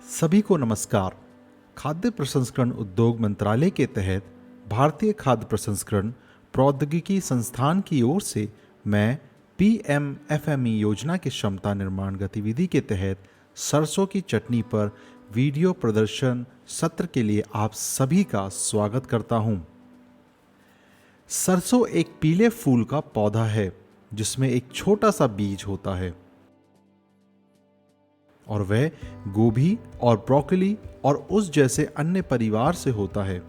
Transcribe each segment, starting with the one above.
सभी को नमस्कार। खाद्य प्रसंस्करण उद्योग मंत्रालय के तहत भारतीय खाद्य प्रसंस्करण प्रौद्योगिकी संस्थान की ओर से मैं PMFME योजना की क्षमता निर्माण गतिविधि के तहत सरसों की चटनी पर वीडियो प्रदर्शन सत्र के लिए आप सभी का स्वागत करता हूं। सरसों एक पीले फूल का पौधा है जिसमें एक छोटा सा बीज होता है और वह गोभी और ब्रोकली और उस जैसे अन्य परिवार से होता है।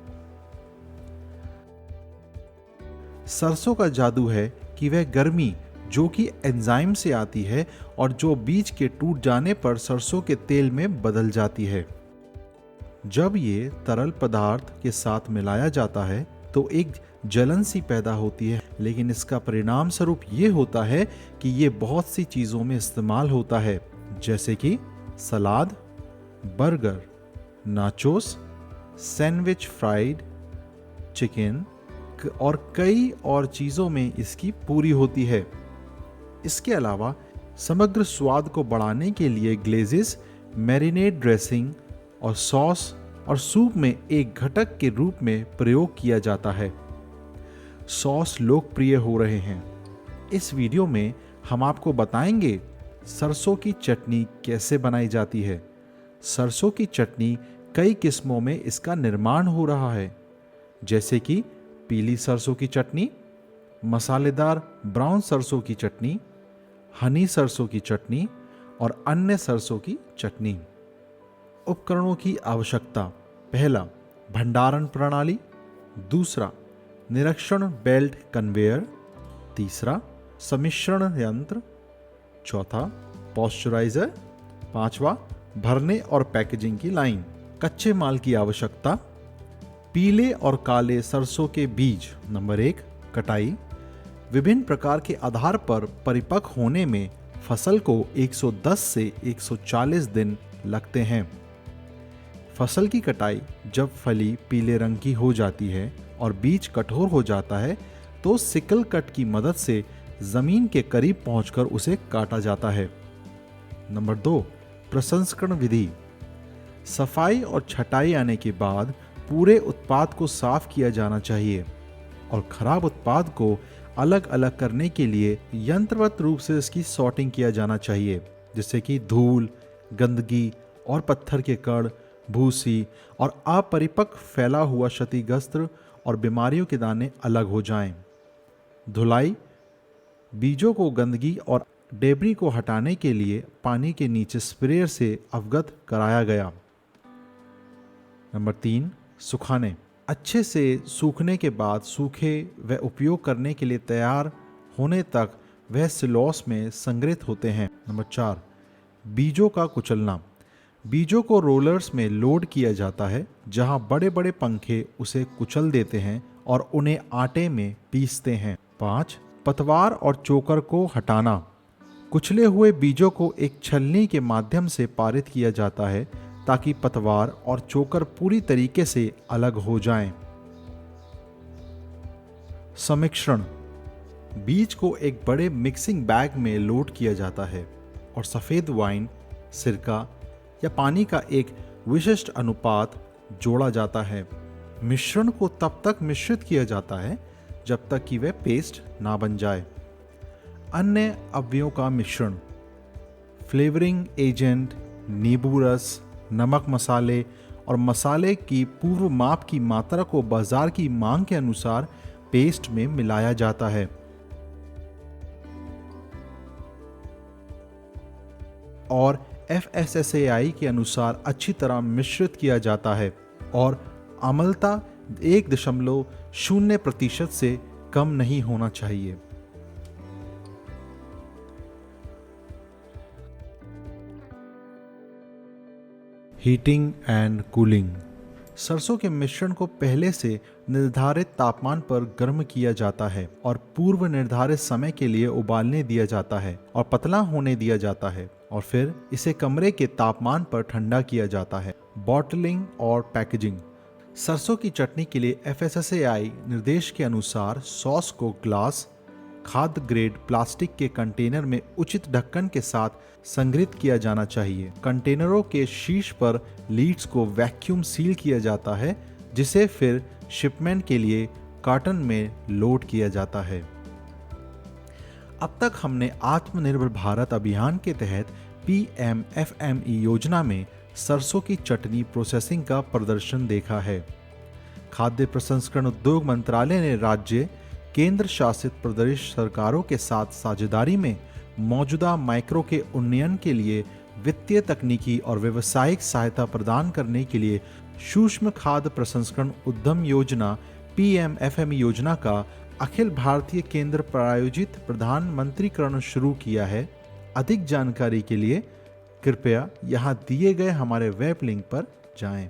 सरसों का जादू है कि वह गर्मी जो कि एंजाइम से आती है और जो बीज के टूट जाने पर सरसों के तेल में बदल जाती है। जब ये तरल पदार्थ के साथ मिलाया जाता है तो एक जलन सी पैदा होती है, लेकिन इसका परिणाम स्वरूप ये होता है कि ये बहुत सी चीज़ों में इस्तेमाल होता है, जैसे कि salad, burger, nachos, sandwich, fried chicken और कई और चीज़ों में इसकी पूरी होती है। इसके अलावा समग्र स्वाद को बढ़ाने के लिए ग्लेजेस, मैरिनेड ड्रेसिंग और सॉस और सूप में एक घटक के रूप में प्रयोग किया जाता है। सॉस लोकप्रिय हो रहे हैं। इस वीडियो में हम आपको बताएंगे सरसों की चटनी कैसे बनाई जाती है। सरसों की चटनी कई किस्मों में इसका निर्माण हो रहा है, जैसे कि पीली सरसों की चटनी, मसालेदार ब्राउन सरसों की चटनी, हनी सरसों की चटनी और अन्य सरसों की चटनी। उपकरणों की आवश्यकता: पहला, भंडारण प्रणाली। दूसरा, निरीक्षण बेल्ट कन्वेयर। तीसरा, सम्मिश्रण यंत्र। चौथा, पॉस्चराइजर। पांचवा, भरने और पैकेजिंग की लाइन। कच्चे माल की आवश्यकता: पीले और काले सरसों के बीज। नंबर 1, कटाई। विभिन्न प्रकार के आधार पर परिपक्व होने में फसल को 110 से 140 दिन लगते हैं। फसल की कटाई: जब फली पीले रंग की हो जाती है और बीज कठोर हो जाता है तो सिकल कट की मदद से जमीन के करीब पहुंचकर उसे काटा जाता है। नंबर 2, प्रसंस्करण विधि। सफाई और छटाई आने के बाद पूरे उत्पाद को साफ किया जाना चाहिए और खराब उत्पाद को अलग अलग करने के लिए यंत्रवत रूप से इसकी सॉर्टिंग किया जाना चाहिए, जिससे कि धूल, गंदगी और पत्थर के कण, भूसी और अपरिपक्व फैला हुआ क्षतिग्रस्त और बीमारियों के दाने अलग हो जाएं। धुलाई: बीजों को गंदगी और डेब्री को हटाने के लिए पानी के नीचे स्प्रेयर से अवगत कराया गया। नंबर 3, सुखाने। अच्छे से सूखने के बाद सूखे व उपयोग करने के लिए तैयार होने तक वह सिलॉस में संग्रहित होते हैं। नंबर 4, बीजों का कुचलना। बीजों को रोलर्स में लोड किया जाता है, जहां बड़े बड़े पंखे उसे कुचल देते हैं और उन्हें आटे में पीसते हैं। 5, पतवार और चोकर को हटाना। कुचले हुए बीजों को एक छलनी के माध्यम से पारित किया जाता है ताकि पतवार और चोकर पूरी तरीके से अलग हो जाएं। सम्मिश्रण: बीज को एक बड़े मिक्सिंग बैग में लोड किया जाता है और सफ़ेद वाइन, सिरका या पानी का एक विशिष्ट अनुपात जोड़ा जाता है। मिश्रण को तब तक मिश्रित किया जाता है जब तक कि वह पेस्ट ना बन जाए। अन्य अवयवों का मिश्रण: फ्लेवरिंग एजेंट, नींबू रस, नमक, मसाले और मसाले की पूर्व माप की मात्रा को बाजार की मांग के अनुसार पेस्ट में मिलाया जाता है और FSSAI के अनुसार अच्छी तरह मिश्रित किया जाता है और अम्लता 1.0% से कम नहीं होना चाहिए। हीटिंग एंड कूलिंग: सरसों के मिश्रण को पहले से निर्धारित तापमान पर गर्म किया जाता है और पूर्व निर्धारित समय के लिए उबालने दिया जाता है और पतला होने दिया जाता है और फिर इसे कमरे के तापमान पर ठंडा किया जाता है। बॉटलिंग और पैकेजिंग: सरसों की चटनी के लिए FSSAI निर्देश के अनुसार सॉस को ग्लास, खाद्य ग्रेड प्लास्टिक के कंटेनर में उचित ढक्कन के साथ संग्रहित किया जाना चाहिए। कंटेनरों के शीर्ष पर लीड्स को वैक्यूम सील किया जाता है, जिसे फिर शिपमेंट के लिए कार्टन में लोड किया जाता है। अब तक हमने आत्मनिर्भर भारत अभियान के तहत PMFME योजना में सरसों की चटनी प्रोसेसिंग का प्रदर्शन देखा है। खाद्य प्रसंस्करण उद्योग मंत्रालय ने राज्य, केंद्र शासित प्रदेश सरकारों के साथ साझेदारी में मौजूदा माइक्रो के उन्नयन के लिए वित्तीय, तकनीकी और व्यावसायिक सहायता प्रदान करने के लिए सूक्ष्म खाद्य प्रसंस्करण उद्यम योजना PMFME योजना का अखिल भारतीय केंद्र प्रायोजित प्रधानमंत्रीकरण शुरू किया है। अधिक जानकारी के लिए कृपया यहाँ दिए गए हमारे वेब लिंक पर जाएं।